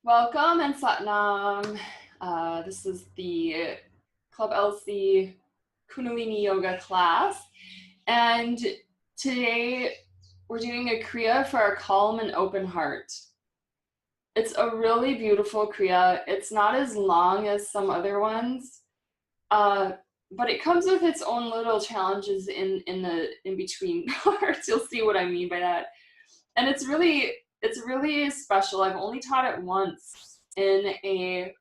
Welcome and Satnam. This is the Club LC Kundalini Yoga class. And today we're doing a Kriya for our calm and open heart. It's a really beautiful Kriya. It's not as long as some other ones, but it comes with its own little challenges in between parts. You'll see what I mean by that. And it's really special. I've only taught it once in a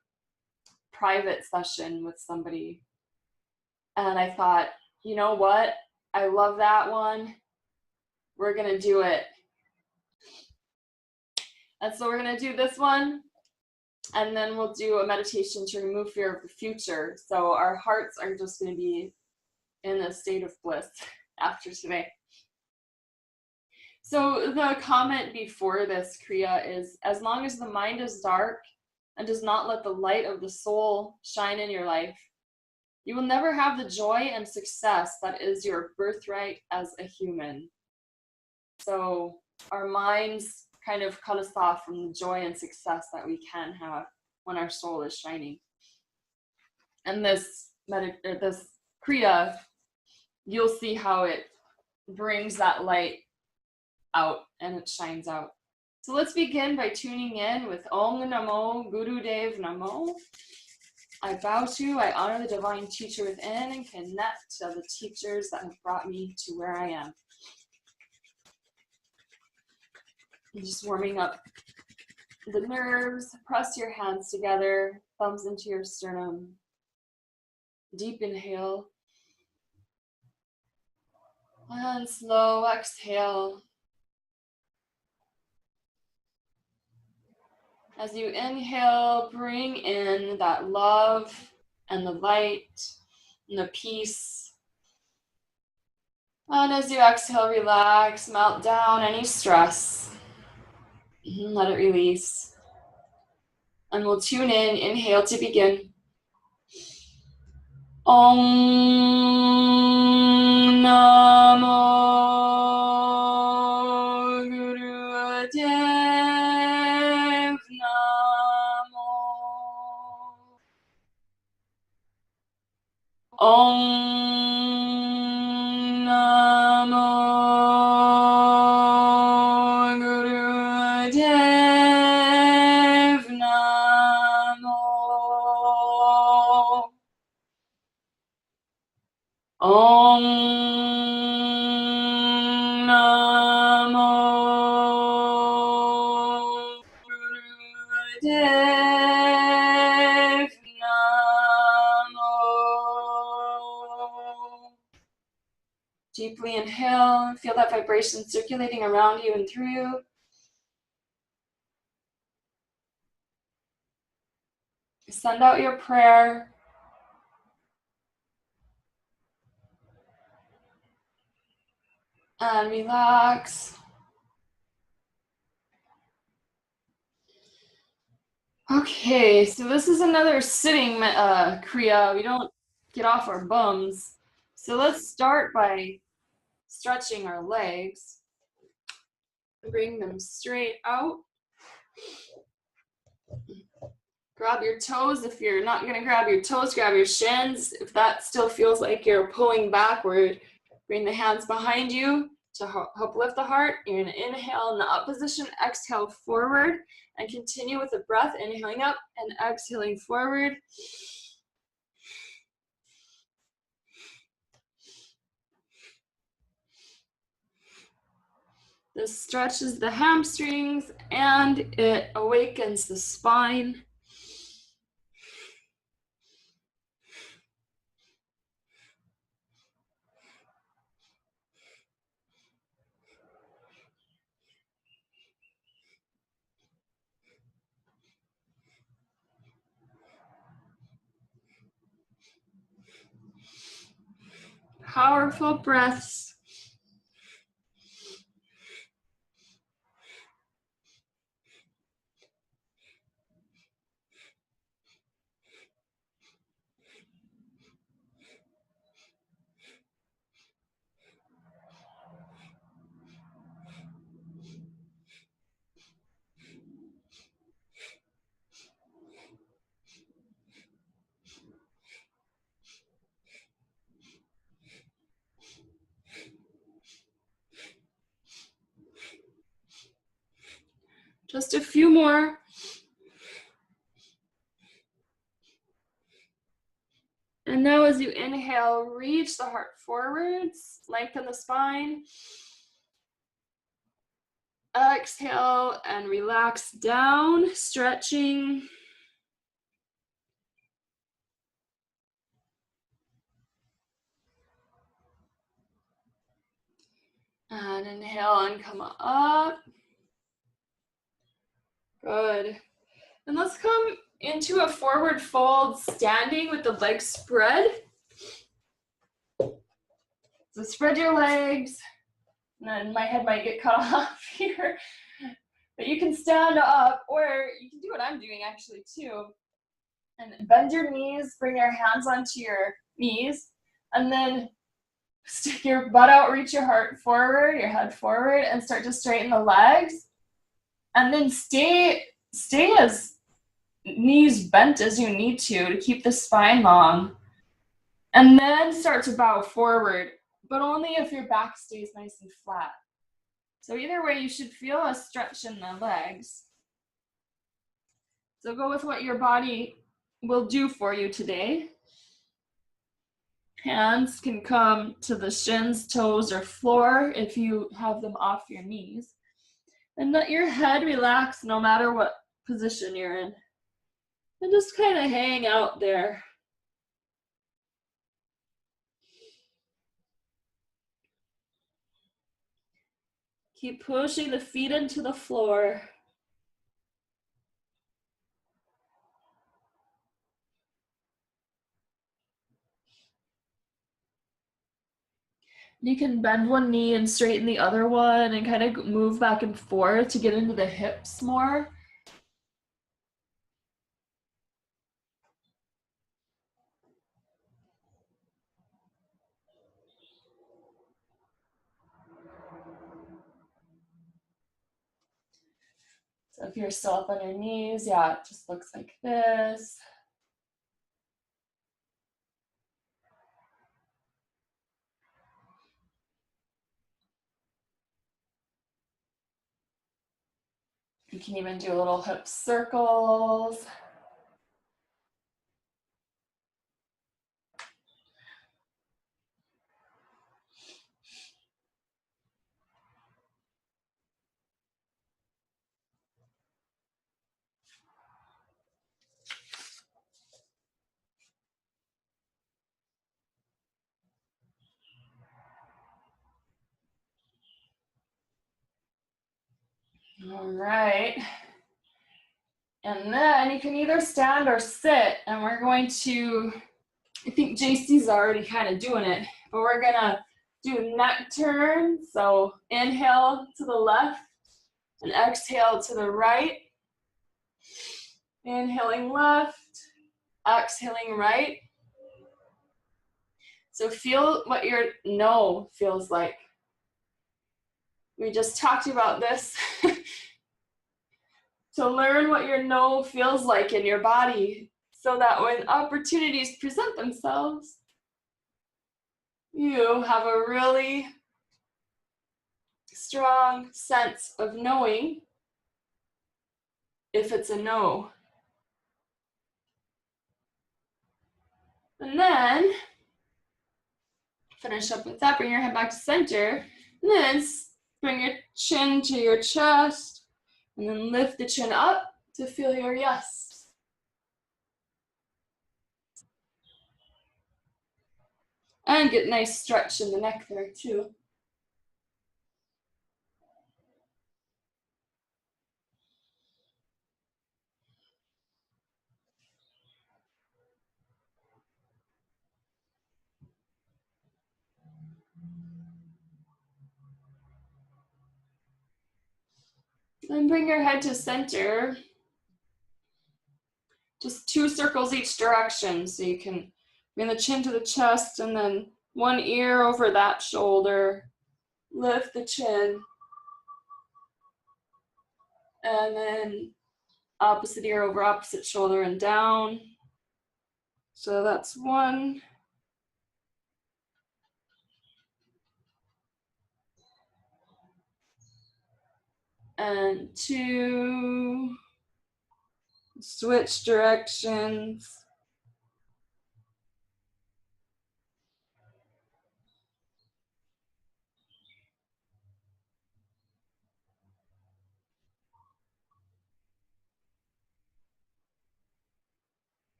private session with somebody. And I thought, you know what? I love that one. We're going to do it. And so we're going to do this one. And then we'll do a meditation to remove fear of the future. So our hearts are just going to be in a state of bliss after today. So the comment before this Kriya is, as long as the mind is dark and does not let the light of the soul shine in your life, you will never have the joy and success that is your birthright as a human. So our minds kind of cut us off from the joy and success that we can have when our soul is shining. And this Kriya, you'll see how it brings that light out and it shines out. So let's begin by tuning in with Om Namo Gurudev Namo. I bow to, I honor the divine teacher within and connect to the teachers that have brought me to where I am. I'm just warming up the nerves. Press your hands together, thumbs into your sternum. Deep inhale. And slow exhale. As you inhale, bring in that love and the light and the peace. And as you exhale, relax, melt down any stress. Let it release. And we'll tune in, inhale to begin. Om Namo Gurudev Namo. Om Namo Gurudev Namo. Om Namo Gurudev Namo. Deeply inhale, feel that vibration circulating around you and through you. Send out your prayer. And relax. Okay, so this is another sitting Kriya. We don't get off our bums. So let's start by stretching our legs. Bring them straight out. Grab your toes. If you're not going to grab your toes, grab your shins. If that still feels like you're pulling backward, bring the hands behind you to help lift the heart. You're going to inhale in the up position, exhale forward, and continue with the breath, inhaling up and exhaling forward. This stretches the hamstrings and it awakens the spine. Powerful breaths. Just a few more. And now as you inhale, reach the heart forwards, lengthen the spine. Exhale and relax down, stretching. And inhale and come up. Good. And let's come into a forward fold, standing with the legs spread. So spread your legs. And then my head might get cut off here. But you can stand up, or you can do what I'm doing actually too. And bend your knees, bring your hands onto your knees, and then stick your butt out, reach your heart forward, your head forward, and start to straighten the legs. And then stay as knees bent as you need to keep the spine long. And then start to bow forward, but only if your back stays nice and flat. So either way, you should feel a stretch in the legs. So go with what your body will do for you today. Hands can come to the shins, toes, or floor if you have them off your knees. And let your head relax no matter what position you're in. And just kind of hang out there. Keep pushing the feet into the floor. You can bend one knee and straighten the other one and kind of move back and forth to get into the hips more. So if you're still up on your knees, yeah, it just looks like this. You can even do little hip circles. All right. And then you can either stand or sit, and we're going to, I think JC's already kind of doing it, but we're gonna do neck turn. So inhale to the left and exhale to the right. Inhaling left, exhaling right. So feel what your no feels like. We just talked about this. To learn what your no feels like in your body, so that when opportunities present themselves, you have a really strong sense of knowing if it's a no. And then finish up with that, bring your head back to center, and then bring your chin to your chest, and then lift the chin up to feel your yes. And get a nice stretch in the neck there too. Then bring your head to center. Just 2 circles each direction, so you can bring the chin to the chest and then one ear over that shoulder. Lift the chin. And then opposite ear over opposite shoulder and down. So that's 1. and 2. Switch directions.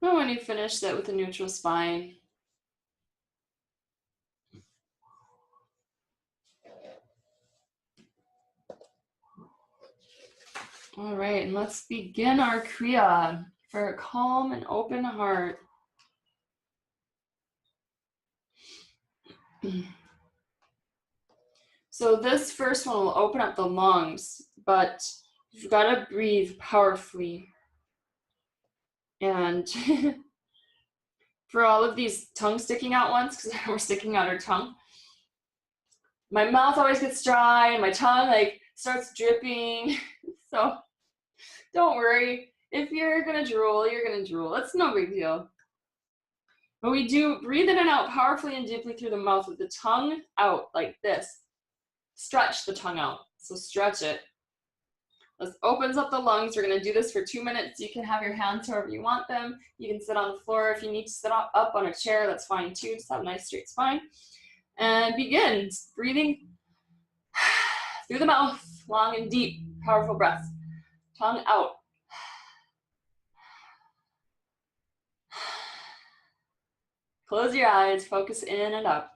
And when you finish that with a neutral spine, all right, and let's begin our Kriya for a calm and open heart. So this first one will open up the lungs, but you've got to breathe powerfully. And for all of these tongue sticking out ones, because we're sticking out our tongue, my mouth always gets dry and my tongue like starts dripping. So don't worry. If you're gonna drool, you're gonna drool. It's no big deal. But we do breathe in and out powerfully and deeply through the mouth with the tongue out like this. Stretch the tongue out. So stretch it. This opens up the lungs. We're gonna do this for 2 minutes. You can have your hands wherever you want them. You can sit on the floor. If you need to sit up on a chair, that's fine too. Just have a nice straight spine. And begin breathing through the mouth, long and deep, powerful breaths. Tongue out. Close your eyes, focus in and up.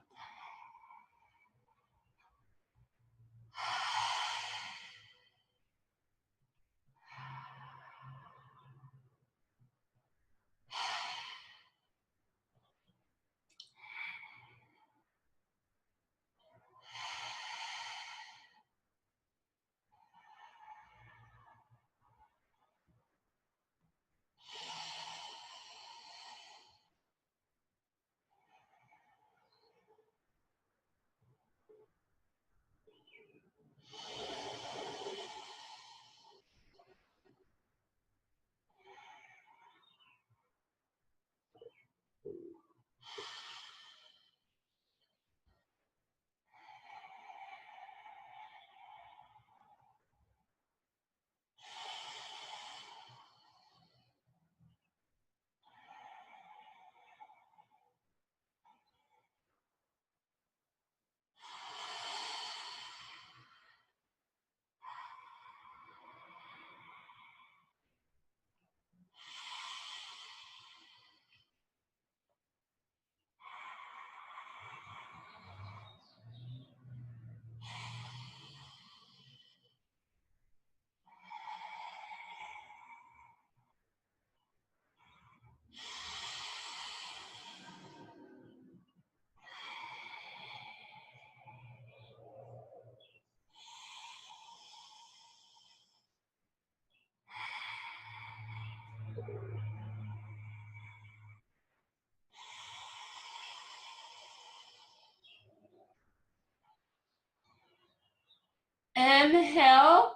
Inhale.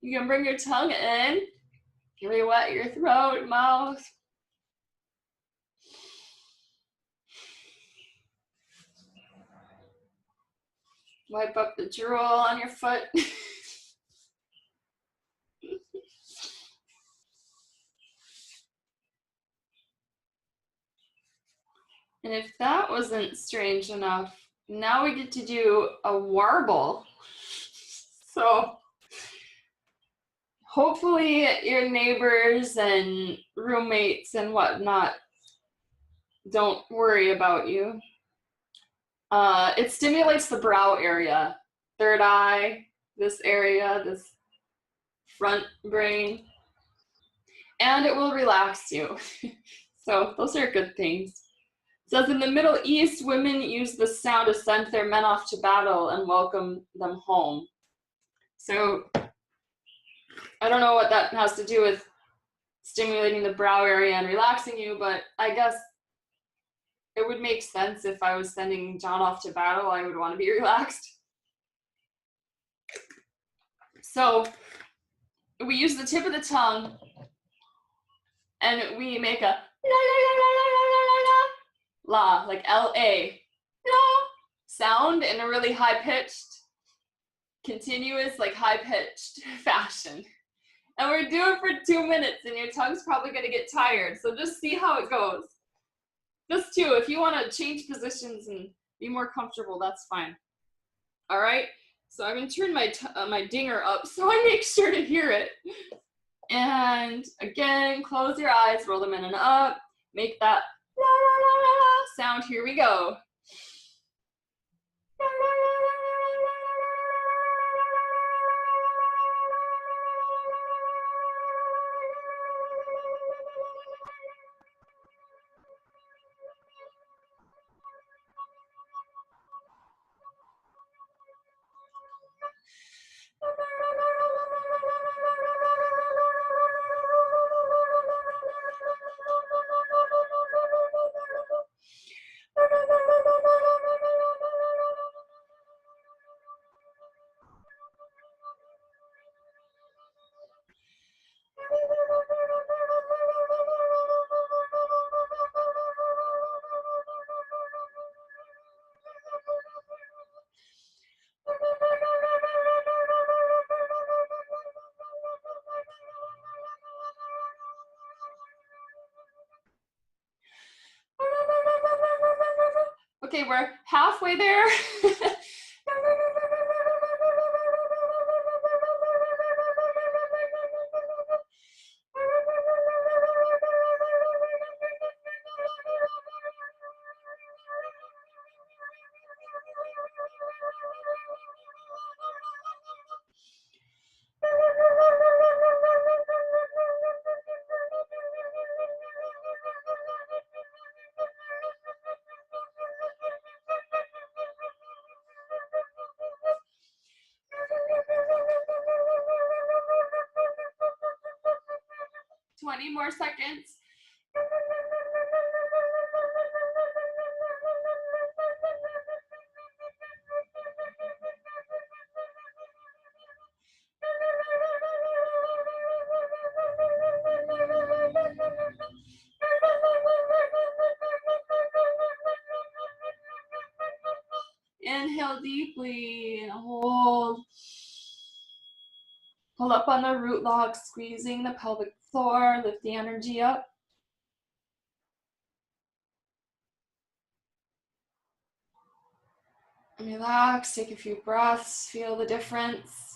You can bring your tongue in. Re-wet your throat, mouth. Wipe up the drool on your foot. And if that wasn't strange enough, now we get to do a warble. So hopefully your neighbors and roommates and whatnot don't worry about you. It stimulates the brow area, third eye, this area, this front brain, and it will relax you. So those are good things. It says in the Middle East, women use the sound to send their men off to battle and welcome them home. So I don't know what that has to do with stimulating the brow area and relaxing you, but I guess it would make sense if I was sending John off to battle, I would want to be relaxed. So we use the tip of the tongue and we make a la la la la la la la la La, like L-A, la, sound in a really high-pitched, continuous, like high-pitched fashion. And we're doing it for 2 minutes and your tongue's probably gonna get tired. So just see how it goes. Just 2, if you wanna change positions and be more comfortable, that's fine. All right, so I'm gonna turn my dinger up so I make sure to hear it. And again, close your eyes, roll them in and up, make that la la la la la sound. Here we go. Okay, we're halfway there. Twenty more seconds. Inhale deeply and hold. Pull up on the root log, squeezing the pelvic floor, lift the energy up. And relax, take a few breaths, feel the difference.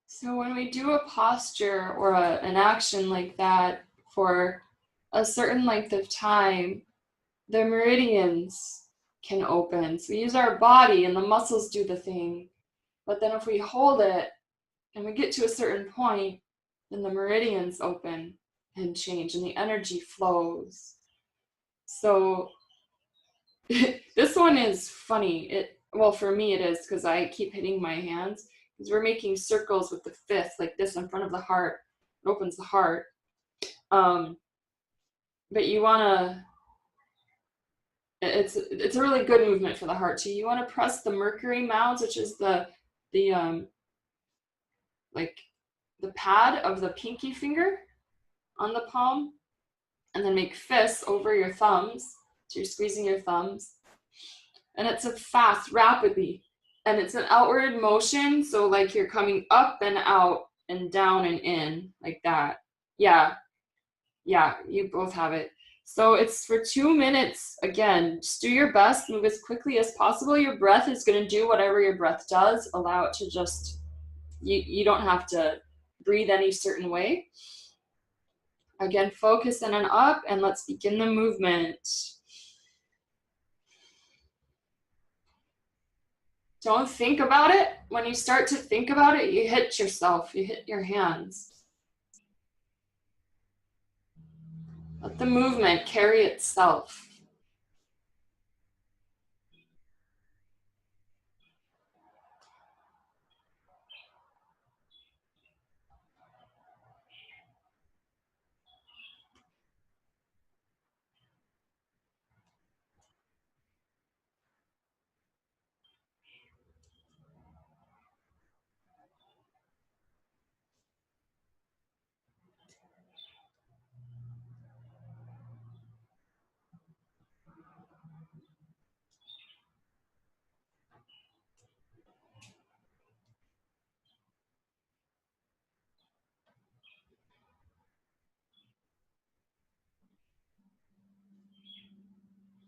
So when we do a posture or an action like that for a certain length of time, the meridians can open. So we use our body and the muscles do the thing. But then if we hold it and we get to a certain point, then the meridians open and change and the energy flows. So this one is funny. Well, for me it is because I keep hitting my hands because we're making circles with the fist like this in front of the heart. It opens the heart. But you want to, it's a really good movement for the heart too. You want to press the Mercury mounds, which is the like the pad of the pinky finger on the palm, and then make fists over your thumbs. So you're squeezing your thumbs. And it's a fast, rapidly. And it's an outward motion. So like you're coming up and out and down and in like that. Yeah, you both have it. So it's for 2 minutes. Again, just do your best, move as quickly as possible. Your breath is going to do whatever your breath does. Allow it to just, you don't have to breathe any certain way. Again, focus in and up, and let's begin the movement. Don't think about it. When you start to think about it, you hit yourself, you hit your hands. Let the movement carry itself.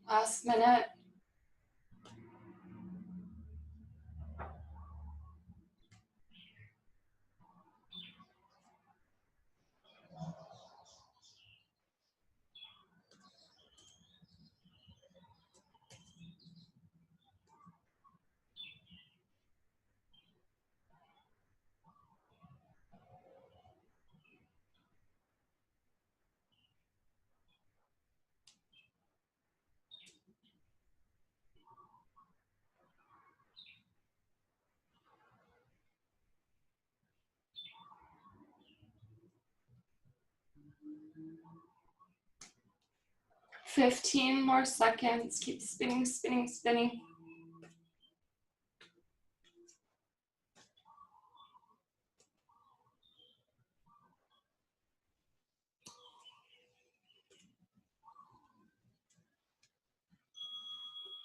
Last minute. "15 more seconds. Keep spinning, spinning, spinning."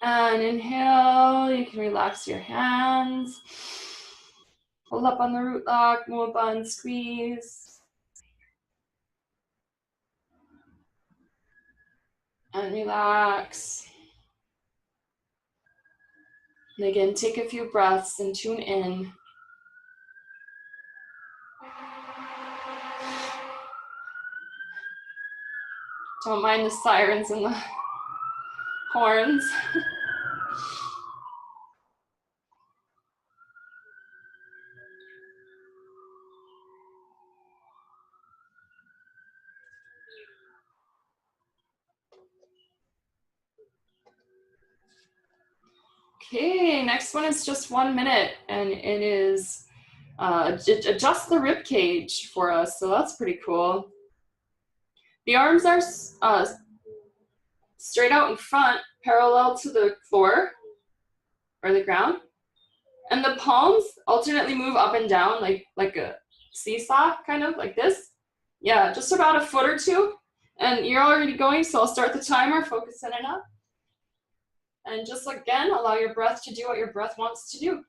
And inhale, you can relax your hands. Hold up on the root lock, move on, squeeze. And relax. And again, take a few breaths and tune in. Don't mind the sirens and the horns. Okay, next one is just 1 minute, and it is adjust the rib cage for us, so that's pretty cool. The arms are straight out in front, parallel to the floor or the ground, and the palms alternately move up and down like a seesaw, kind of like this. Yeah, just about a foot or two, and you're already going, so I'll start the timer. Focus in and up. And just again, allow your breath to do what your breath wants to do.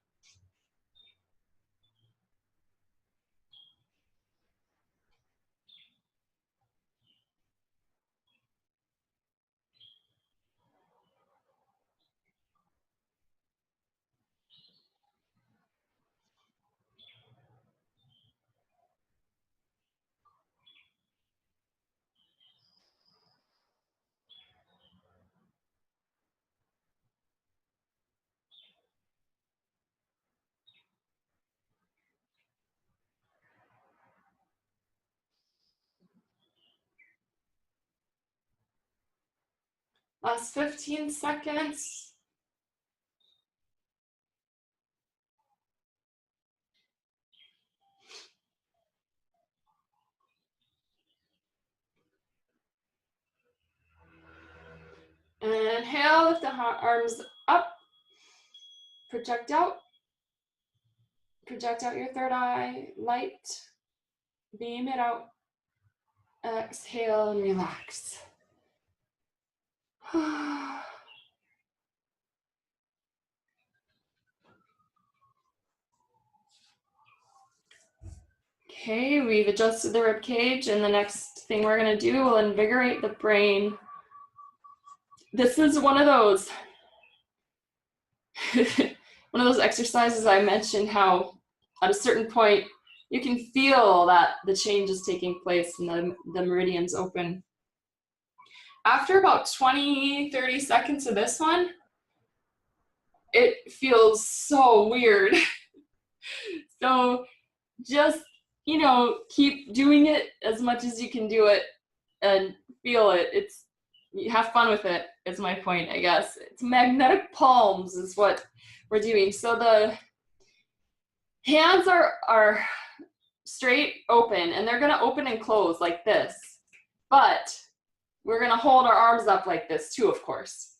Last 15 seconds. Inhale, lift the arms up. Project out. Project out your third eye. Light. Beam it out. Exhale and relax. Okay, we've adjusted the rib cage, and the next thing we're going to do will invigorate the brain. This is one of those exercises I mentioned, how at a certain point you can feel that the change is taking place and the meridians open. After about 20-30 seconds of this one, it feels so weird. So just, keep doing it as much as you can do it and feel it. You have fun with it, is my point, I guess. It's magnetic palms is what we're doing. So the hands are straight open, and they're gonna open and close like this. But we're gonna hold our arms up like this too, of course.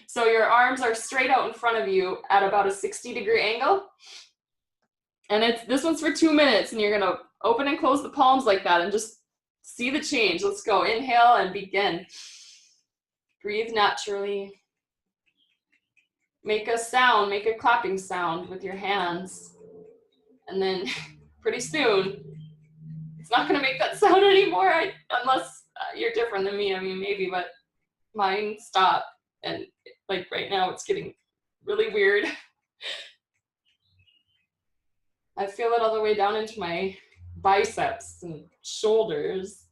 So your arms are straight out in front of you at about a 60-degree angle. And this one's for 2 minutes, and you're gonna open and close the palms like that and just see the change. Let's go. Inhale and begin. Breathe naturally. Make a sound, make a clapping sound with your hands. And then pretty soon, it's not gonna make that sound anymore, unless you're different than me. I mean, maybe, but mine stop. And like right now it's getting really weird. I feel it all the way down into my biceps and shoulders.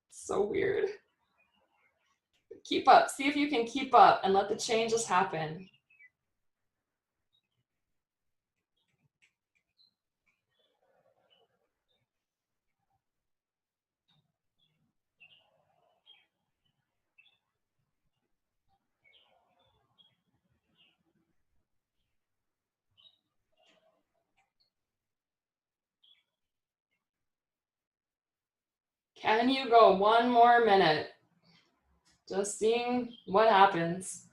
So weird. Keep up. See if you can keep up and let the changes happen. Can you go one more minute? Just seeing what happens.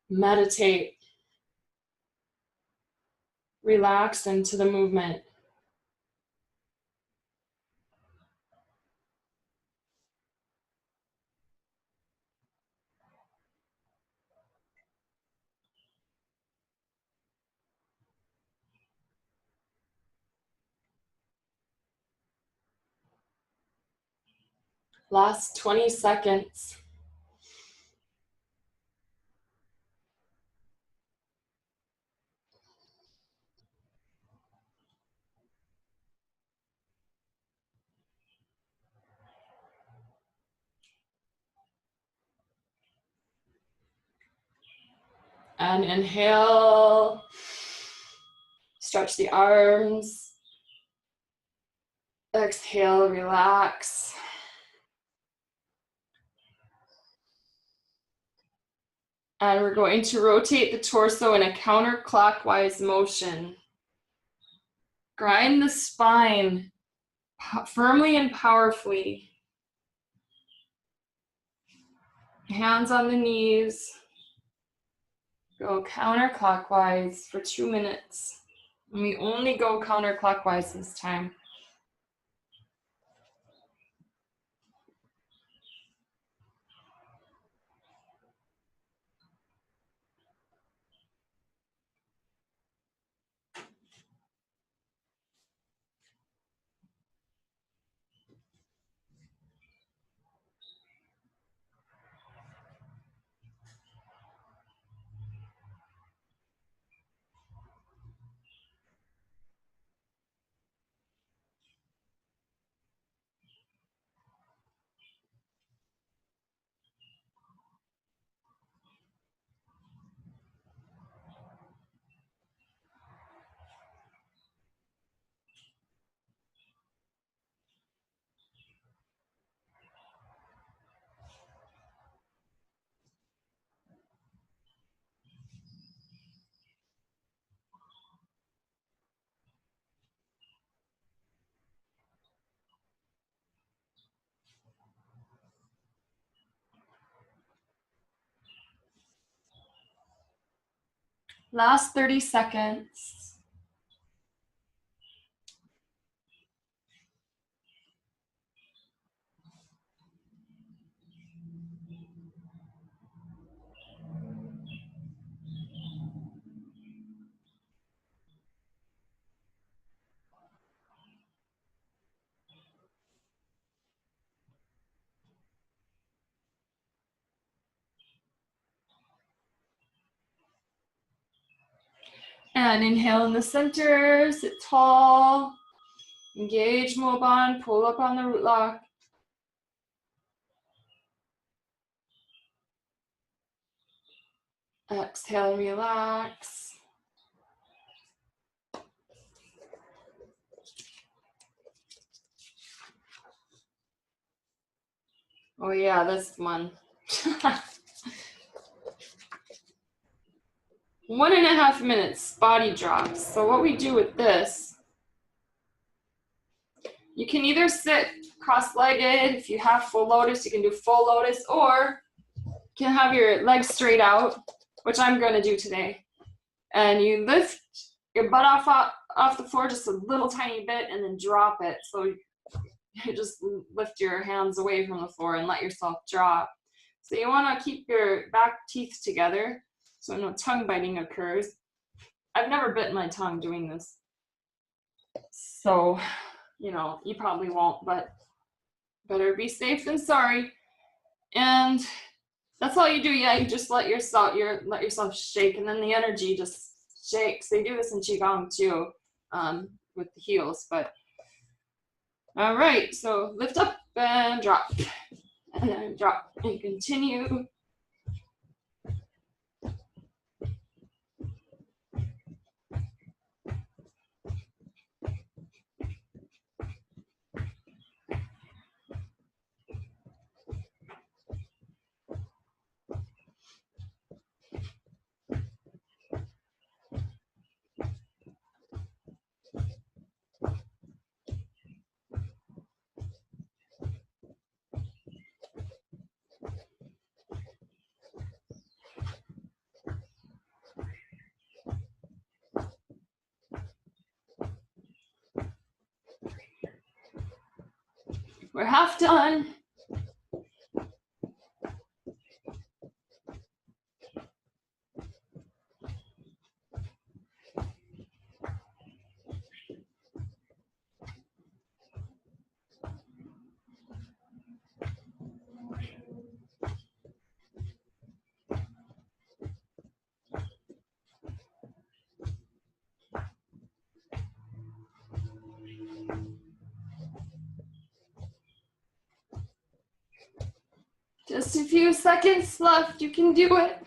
Meditate. Relax into the movement. Last 20 seconds. And inhale. Stretch the arms. Exhale, relax. And we're going to rotate the torso in a counterclockwise motion. Grind the spine firmly and powerfully. Hands on the knees. Go counterclockwise for 2 minutes. And we only go counterclockwise this time. Last 30 seconds. And inhale in the center, sit tall. Engage Mobon, pull up on the root lock. Exhale, relax. Oh yeah, this one. 1.5 minutes, body drops. So what we do with this, you can either sit cross-legged. If you have full lotus, you can do full lotus, or you can have your legs straight out, which I'm going to do today. And you lift your butt off the floor just a little tiny bit and then drop it. So you just lift your hands away from the floor and let yourself drop. So you want to keep your back teeth together so no tongue biting occurs. I've never bitten my tongue doing this. So, you know, you probably won't, but better be safe than sorry. And that's all you do. Yeah, you just let yourself shake, and then the energy just shakes. They do this in Qigong too, with the heels. But all right, so lift up and drop, and then drop and continue. We're half done. Just a few seconds left. You can do it.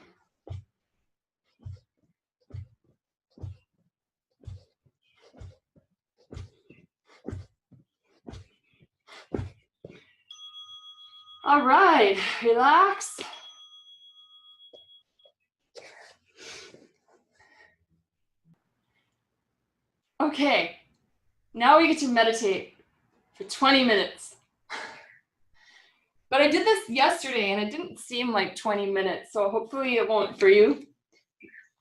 All right, relax. Okay, now we get to meditate for 20 minutes. But I did this yesterday and it didn't seem like 20 minutes, so hopefully it won't for you.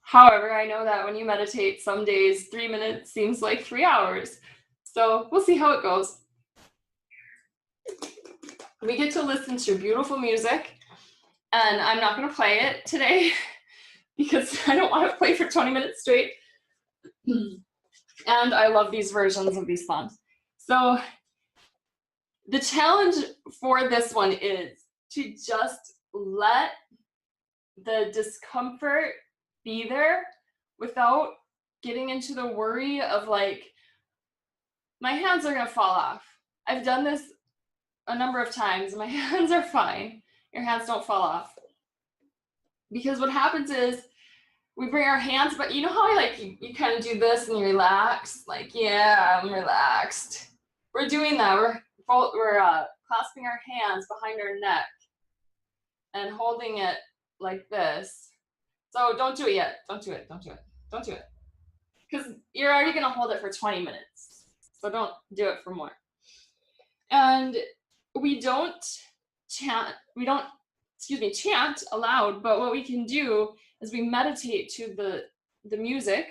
However, I know that when you meditate, some days 3 minutes seems like 3 hours. So we'll see how it goes. We get to listen to beautiful music, and I'm not going to play it today because I don't want to play for 20 minutes straight. And I love these versions of these songs. So the challenge for this one is to just let the discomfort be there without getting into the worry of like, my hands are going to fall off. I've done this a number of times. My hands are fine. Your hands don't fall off. Because what happens is we bring our hands, but you know how you kind of do this and you relax? Like, yeah, I'm relaxed. We're doing that. We're clasping our hands behind our neck and holding it like this. So don't do it yet. Don't do it. Don't do it. Don't do it. Because you're already going to hold it for 20 minutes. So don't do it for more. And we don't chant aloud, but what we can do is we meditate to the music.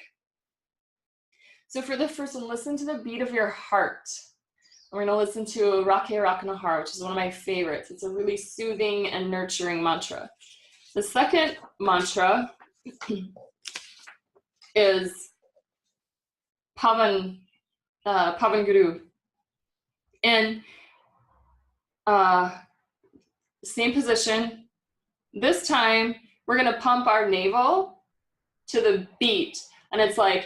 So for the first one, listen to the beat of your heart. We're going to listen to Rake Rakanahar, which is one of my favorites. It's a really soothing and nurturing mantra. The second mantra is Pavan Guru. And same position. This time, we're going to pump our navel to the beat. And it's like,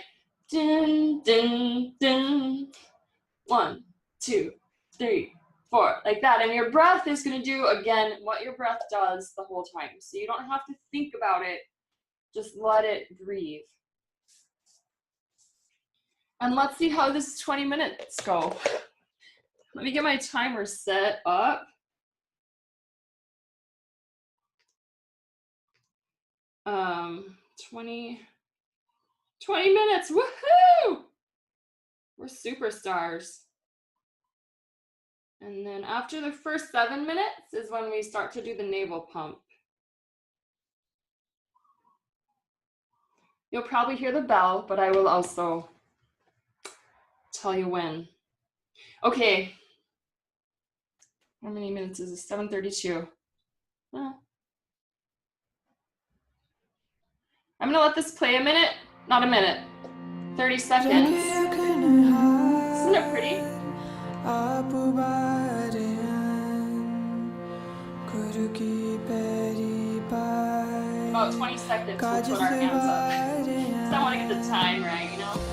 din, din, din. 1, 2, 3, 4, like that. And your breath is going to do, again, what your breath does the whole time. So you don't have to think about it. Just let it breathe. And let's see how this 20 minutes go. Let me get my timer set up. 20 minutes, woohoo! We're superstars. And then after the first 7 minutes is when we start to do the navel pump. You'll probably hear the bell, but I will also tell you when. Okay. How many minutes is it? 7:32. I'm gonna let this play a minute, not a minute. 30 seconds. Isn't it pretty? About 20 seconds we'll put our hands up. So I want to get the time right, you know?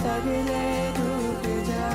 सगले डूब जा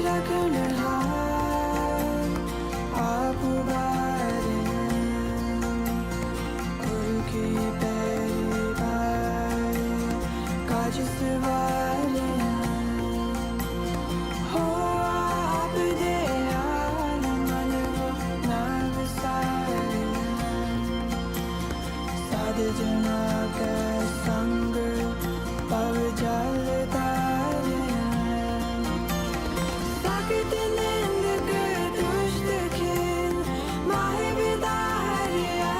धड़कन हार आप उबारे उनकी पहली बार काज सवारे हो आप दे हाल मन वो नाग सारे साध जना का संग पव जल तारे साकित निंद के दुष्ट खिन माहे बिदारिया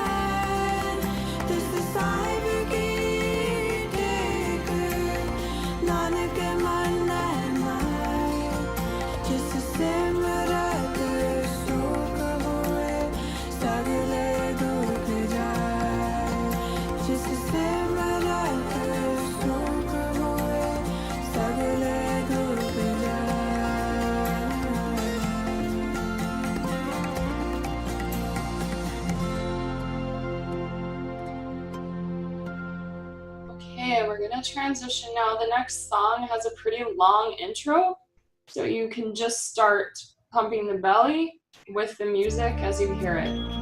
तिस साहिब की टेक नानक मन माए जिस सिमरत सुख होए सगले दुख जाए जिस सिमरत सुख होए सगले दुख जाए Okay, we're gonna transition now. The next song has a pretty long intro, so you can just start pumping the belly with the music as you hear it.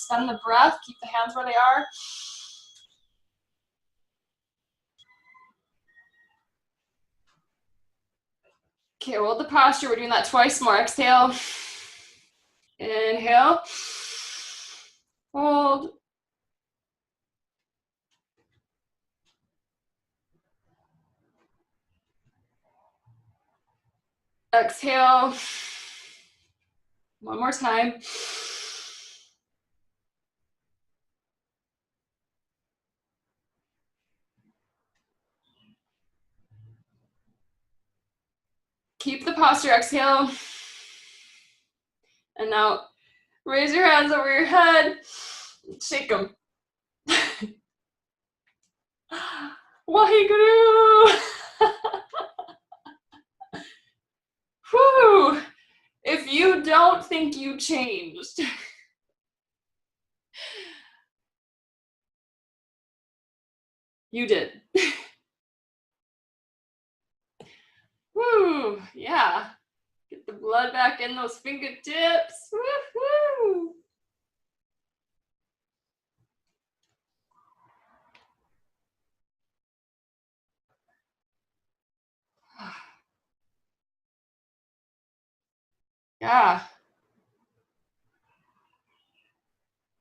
extend the breath. Keep the hands where they are. Okay, hold the posture. We're doing that twice more. Exhale. Inhale. Hold. Exhale. One more time. Keep the posture. Exhale. And now raise your hands over your head. Shake them. Waheguru. Whew. If you don't think you changed, you did. Woo, yeah. Get the blood back in those fingertips. Woo-hoo. Yeah.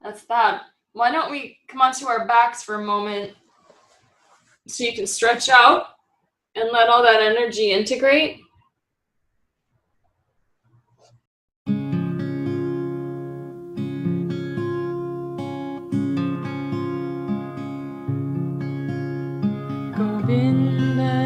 That's that. Why don't we come onto our backs for a moment so you can stretch out and let all that energy integrate. Govinda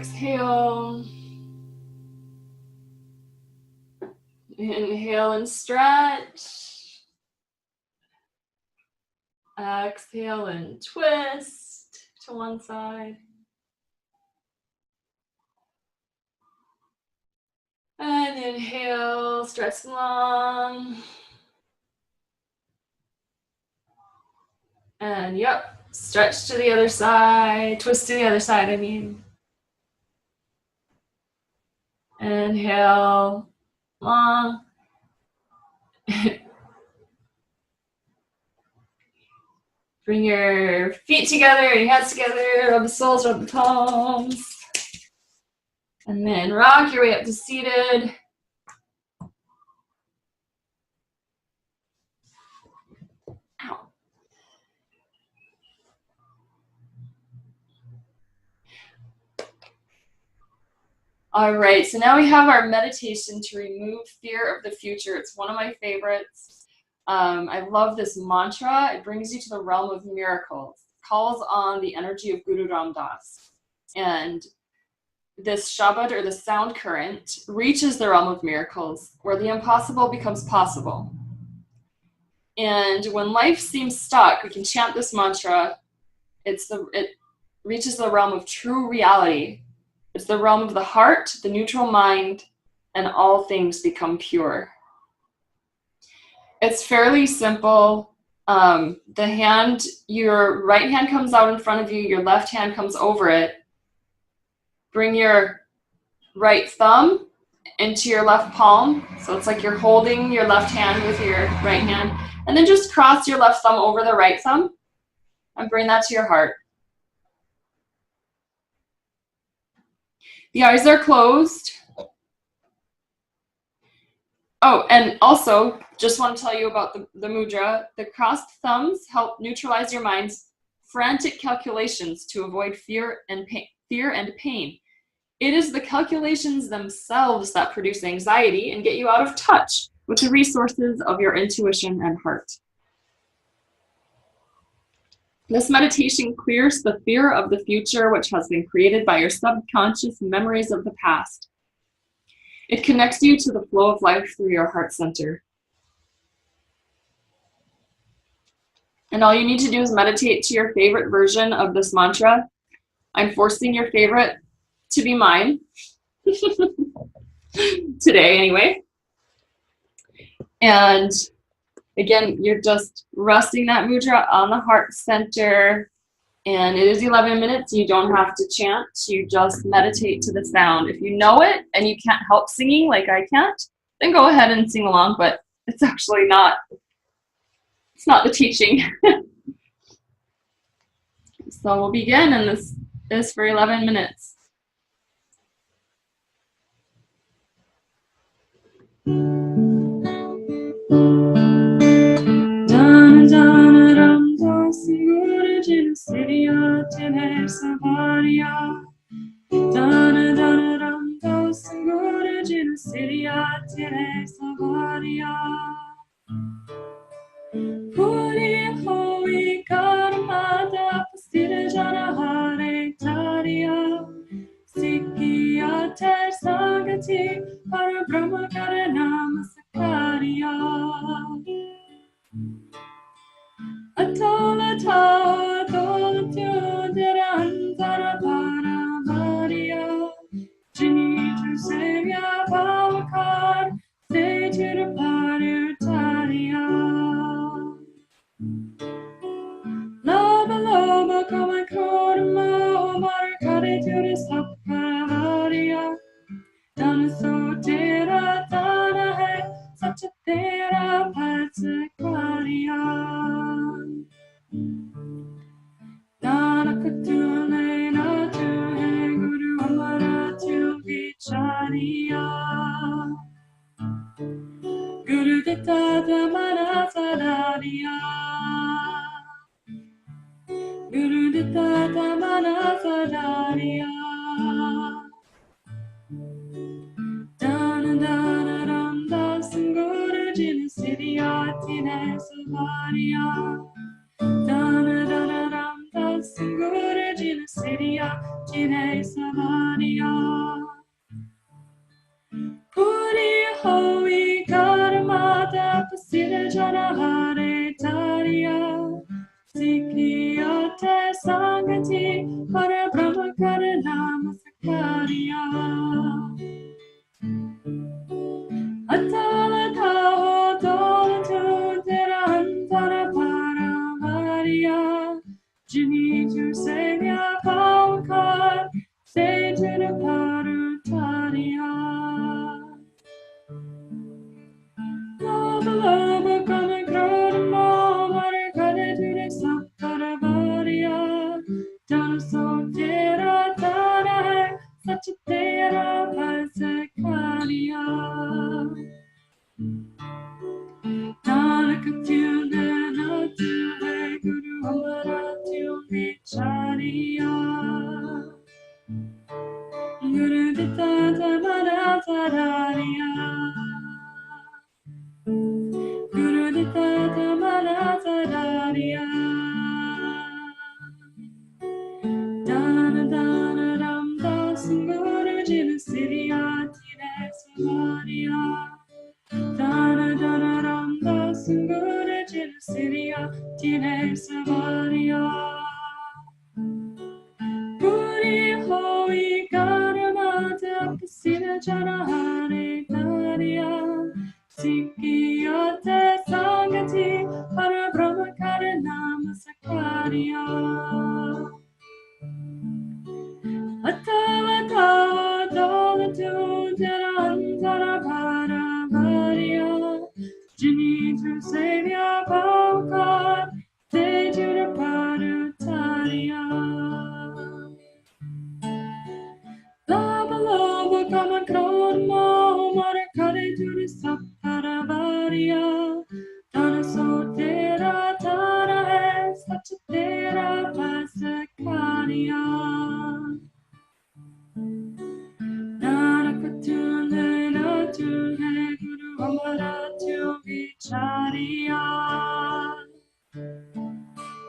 Exhale. Inhale and stretch. Exhale and twist to one side. And inhale, stretch long. And yep, stretch to the other side, twist to the other side, I mean. Inhale, long. Bring your feet together, your hands together, rub the soles, rub the palms. And then rock your way up to seated. Ow. All right, so now we have our meditation to remove fear of the future. It's one of my favorites. I love this mantra. It brings you to the realm of miracles. It calls on the energy of Guru Ram Das. And this Shabad, or the sound current, reaches the realm of miracles, where the impossible becomes possible. And when life seems stuck, we can chant this mantra. It reaches the realm of true reality. It's the realm of the heart, the neutral mind, and all things become pure. It's fairly simple. Your right hand comes out in front of you, your left hand comes over it. Bring your right thumb into your left palm. So it's like you're holding your left hand with your right hand. And then just cross your left thumb over the right thumb and bring that to your heart. The eyes are closed. Oh, and also, just want to tell you about the mudra. The crossed thumbs help neutralize your mind's frantic calculations to avoid fear and pain. It is the calculations themselves that produce anxiety and get you out of touch with the resources of your intuition and heart. This meditation clears the fear of the future, which has been created by your subconscious memories of the past. It connects you to the flow of life through your heart center. And all you need to do is meditate to your favorite version of this mantra. I'm forcing your favorite to be mine. Today, anyway. And again, you're just resting that mudra on the heart center. And it is 11 minutes. You don't have to chant. You just meditate to the sound. If you know it and you can't help singing like I can't, then go ahead and sing along. But it's actually not, it's not the teaching. So we'll begin, and this is for 11 minutes.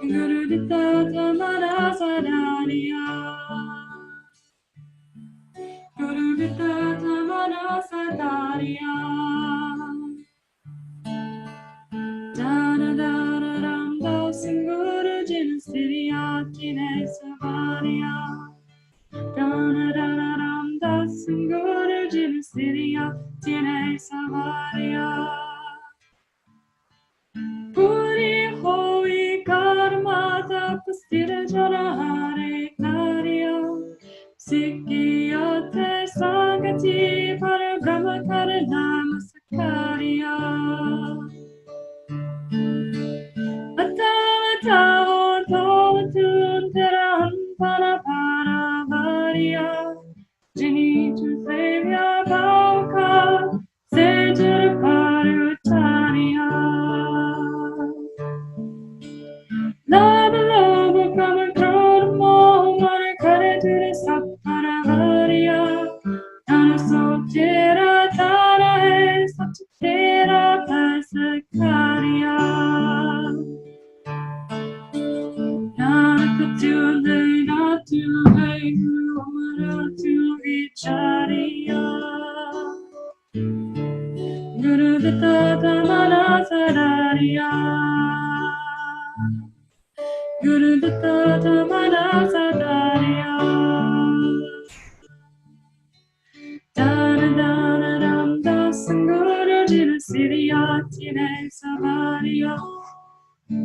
Gurudita Tamana Sadaria. Gurudita Tamana Sadaria. Dana Dana Ramda Singuru Jin Siriatine Savaria. Dana Dana Ramda Singuru Jin Siriatine Savaria. Puri Hoi Karmata Pastira Jana Hare Karya. Sikyate Sagati Parabrahma Karanama Sakarya. Atao Tolatun Teran Paraparavaria. Jini to Savya Bauka Sejur Parutaria. Love, love, come and grow more, more, cut it to the Saparavaria. Dana so tera tara hai, such tera pasakaria. Not to lay, not to lay, Guru to Vicharya. Guru Dutta Tamana Sadaria. Guru Dutta Tamana Sadaria. Dana Dana Ram Das Guru Jina Siriyatine Savaria.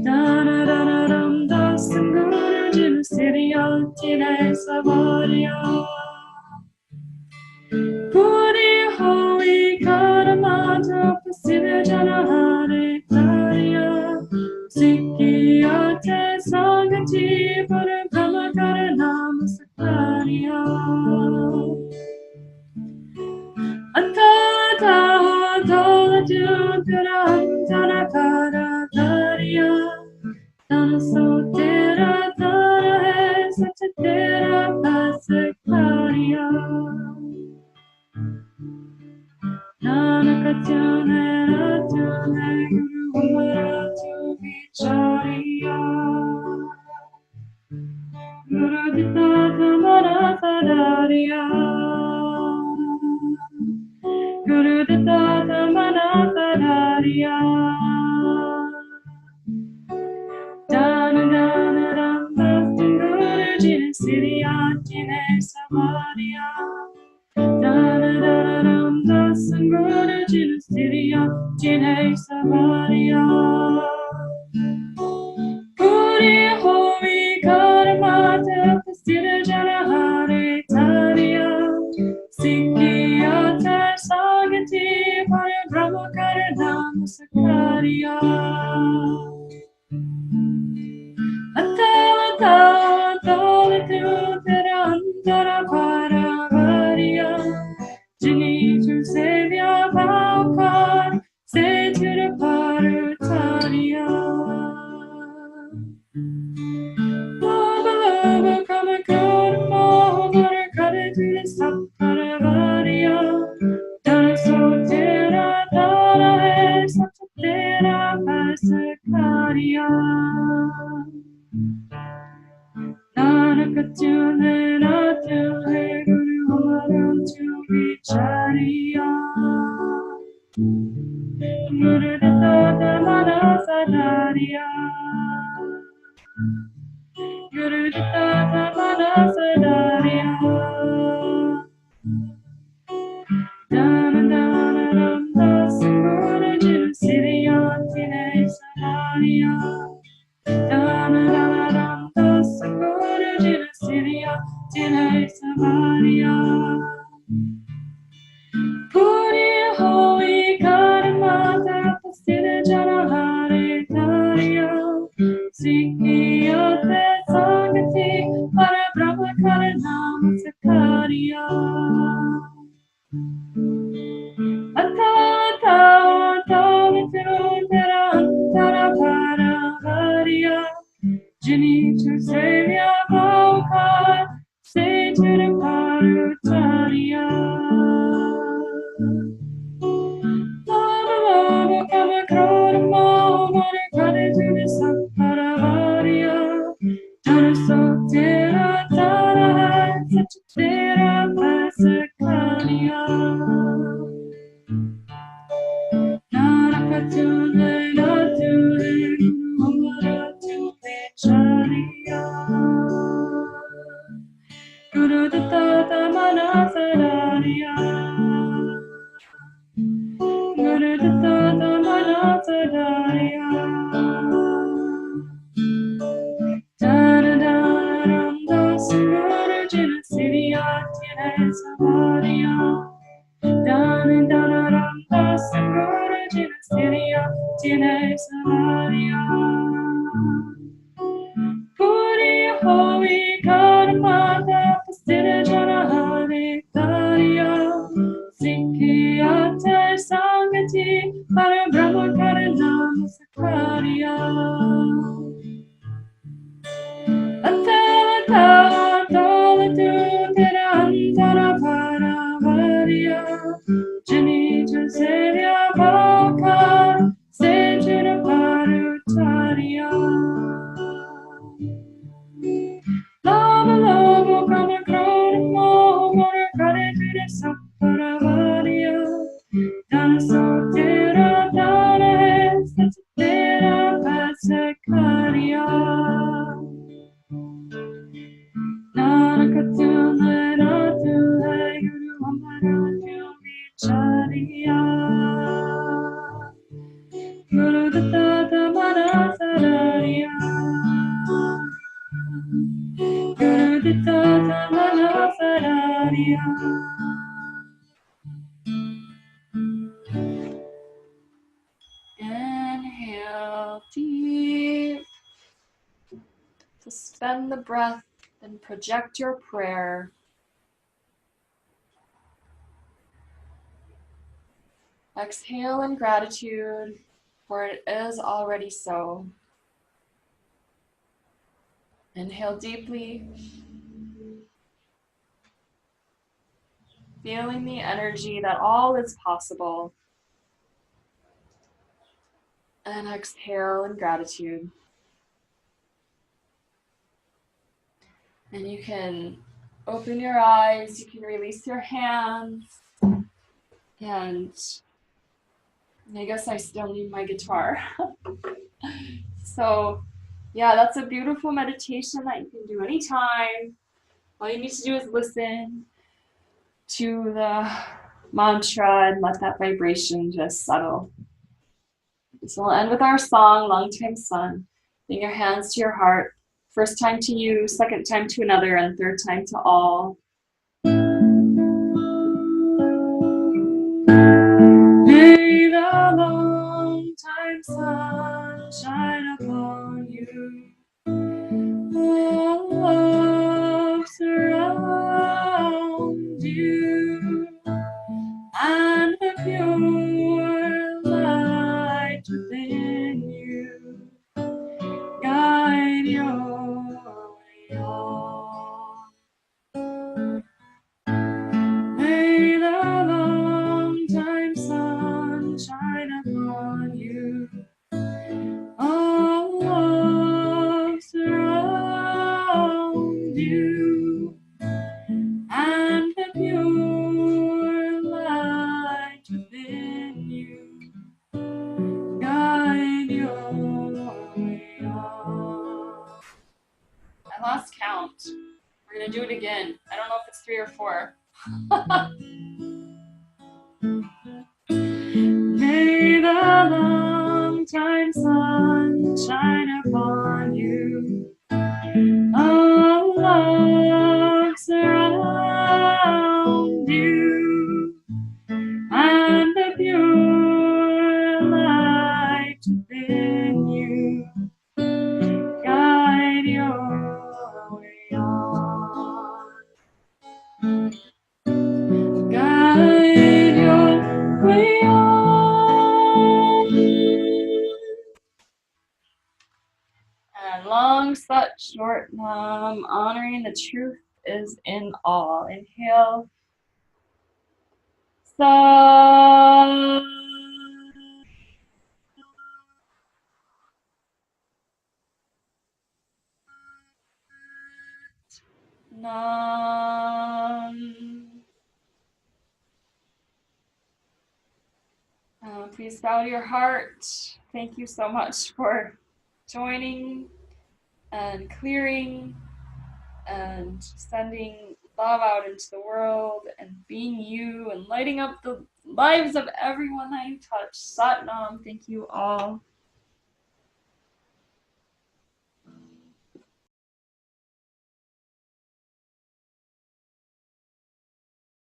Dana Dana Ram Das Guru Jina Siriyatine Savaria. Puri Hoi Karamata Pasida Jana Hare Karya. Sikyate Sagati Parabrahma Karanama Sakarya. Atata Dolaju Taram Tanakara Karya. Dana Sotera Tara Hai Sachatera Pasakarya. Nanakatune Ratune Guru Maratu Vicharya. Guru Dutta Tamana Sadaria. Guru Dutta Tamana Sadaria. Dana Dana Ramda Guru Jina Siriyatine Savaria. Dana Dana Ramda Guru Jina Siriyatine Savaria. Puri Hoi Karamata Pastira Jana Hare Karya. Sikyate Sagati Parabrahma Karanama Sakarya. Atao Tolatu Terantara Paravaria. Jini to Savya Bauka Sejura Parutaria. Lava lava come and go to more, more, cut it to the Saparavaria. Dana so tera tara hai, such a tera pasakaria. Nanakatune Natune Guru Maram to Vicharya. Guru Dutta Tamana Sadaria. Guru Dutta Tamana Sadaria. Dana Dana Ram Das Guru Jina Siriyatine Sadaria. Dana Dana Ram Das Guru Jina Siriyatine Savaria. Puri Hoi Karamata Pasida Jana Hare Karya. Sikyate Sagati Parabrahma Karanama Sakarya. Atata Tolatu Terantara Paravaria. Jini to Savya Bauka Sejura Parutaria. Lava lava come and grow to more, more, cut it to the Saparavaria. Holy Karmata Pastira Janahari Tariya Sikhiyatar Sangati Parabrahma Karanam Sakariya Atata Dolatu Tirantara Paravariya Jini Jaseria Baka Sejira Parutariya Lava Lobo Kama Kromo Mora Kare Jira Saparavariya Dana Sotira Dana Satira Pasakariya Narakatuna Ratu Hai Guru Amaratu Vichariya Guru Datta Manasarariya Guru Datta Manasarariya Inhale deep. Suspend the breath and project your prayer. Exhale in gratitude, for it is already so. Inhale deeply, feeling the energy that all is possible. And exhale in gratitude. And you can open your eyes, you can release your hands, and I guess I still need my guitar. So yeah, that's a beautiful meditation that you can do anytime. All you need to do is listen to the mantra and let that vibration just settle. So we'll end with our song, Long Time Sun. Bring your hands to your heart. First time to you, second time to another, and third time to all. May the long time sun shine upon you. Love surround you, and the pure light within you guide your way on. May the long time sun shine upon you. All love surround you, and the pure light within you guide your way on. I lost count. We're gonna do it again. I don't know if it's 3 or 4. May the long time sun shine upon you. All love surround you, and the pure light within you guide your way on. Guide your way on. And long, sut, short, nam, honoring the truth is in all. Inhale. Sat. Nam. Please bow to your heart. Thank you so much for joining and clearing and sending love out into the world and being you and lighting up the lives of everyone that you touch. Sat Nam, thank you all.